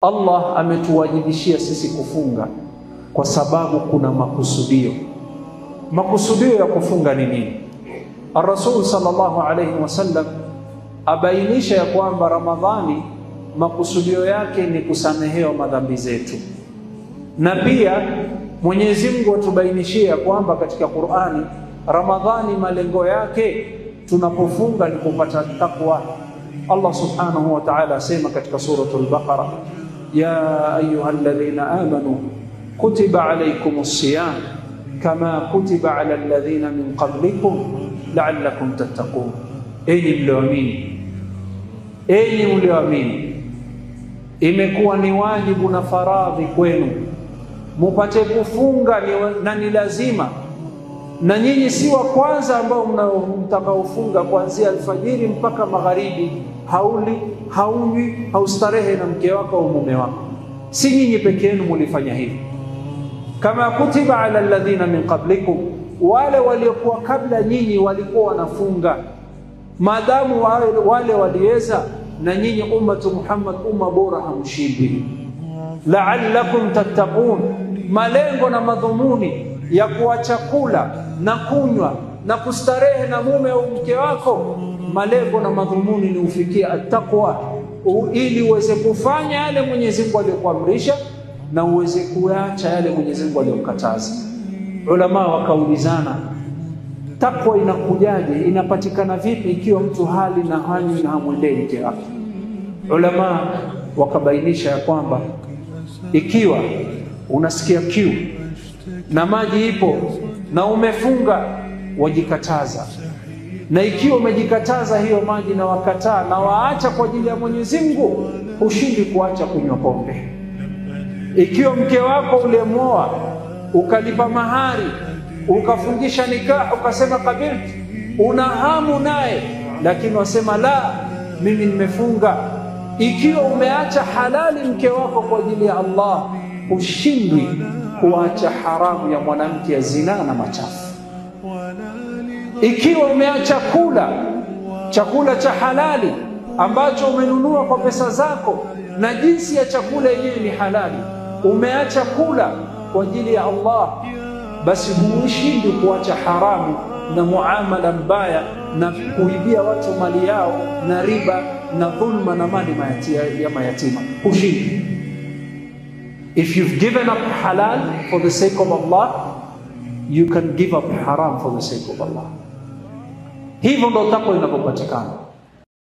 Allah ametuwajibishia sisi kufunga kwa sababu kuna makusudio. Makusudio ya kufunga ni nini? Ar-Rasul sallallahu alayhi wasallam abainisha ya kwamba Ramadhani makusudio yake ni kusamehewa madhambi zetu. Na pia Mwenyezi Mungu atubainishia kwamba katika Qur'ani Ramadhani malengo yake tunapofunga ni kupata takwa. Allah subhanahu wa ta'ala asema katika suratul Baqara, ya ayyuhalladhina amanu kutiba alaykumus siyam kama kutiba ala alladhina min qablikum la'allakum tattaqun. Enyi mlioamini, imekuwa ni wajibu na faradhi kwenu mupate kufunga, na ni lazima. Na nyinyi si wa kwanza ambao mtakaofunga kuanzia alfajiri mpaka magharibi, hauli, haunywi, haustarehe na mke wako au mume wako. Si nyinyi peke yenu mulifanya hivi. Kama kutiba ala alladhina min qablikum, wale waliokuwa kabla nyinyi walikuwa wanafunga. Maadamu wale waliweza, na nyinyi ummatu Muhammad umma bora hamshindi. La'allakum tattaqun, malengo na madhumuni ya kuacha kula na kunywa na kustarehe na mume au mke wako, malengo na madhumuni ni ufikia at-taqwa, ili uweze kufanya yale Mwenyezi Mungu aliyokuamrisha na uweze kuacha yale Mwenyezi Mungu aliyokataza. Ulama wakaulizana, takwa inakujaje, inapatikana vipi ikiwa mtu hali na hanywi na hamwendei mke wake? Ulama wakabainisha ya kwamba ikiwa unasikia kiu na maji ipo na umefunga, wajikataza. Na ikiwa umejikataza hiyo maji na wakataa na waacha kwa ajili ya Mwenyezi Mungu, ushindi kuacha kunywa pombe. Ikiwa mke wako uliyemuoa ukalipa mahari, ukafungisha nikah, ukasema kabiltu, una hamu naye, lakini wasema la, mimi nimefunga. Ikiwa umeacha halali mke wako kwa ajili ya Allah, ushindwi kuacha haramu ya mwanamke ya zina na machafu. Ikiwa umeacha chakula cha halali ambacho umenunua kwa pesa zako na jinsi ya chakula yenyewe ni halali, umeacha kula kwa ajili ya Allah, basi huishindi kuacha haramu na muamala mbaya na kuibia watu mali yao na riba na dhulma na mali ya mayatima. Hushindi. If you've given up halal for the sake of Allah, you can give up haram for the sake of Allah. Hivyo ndo takwa inapopatikana.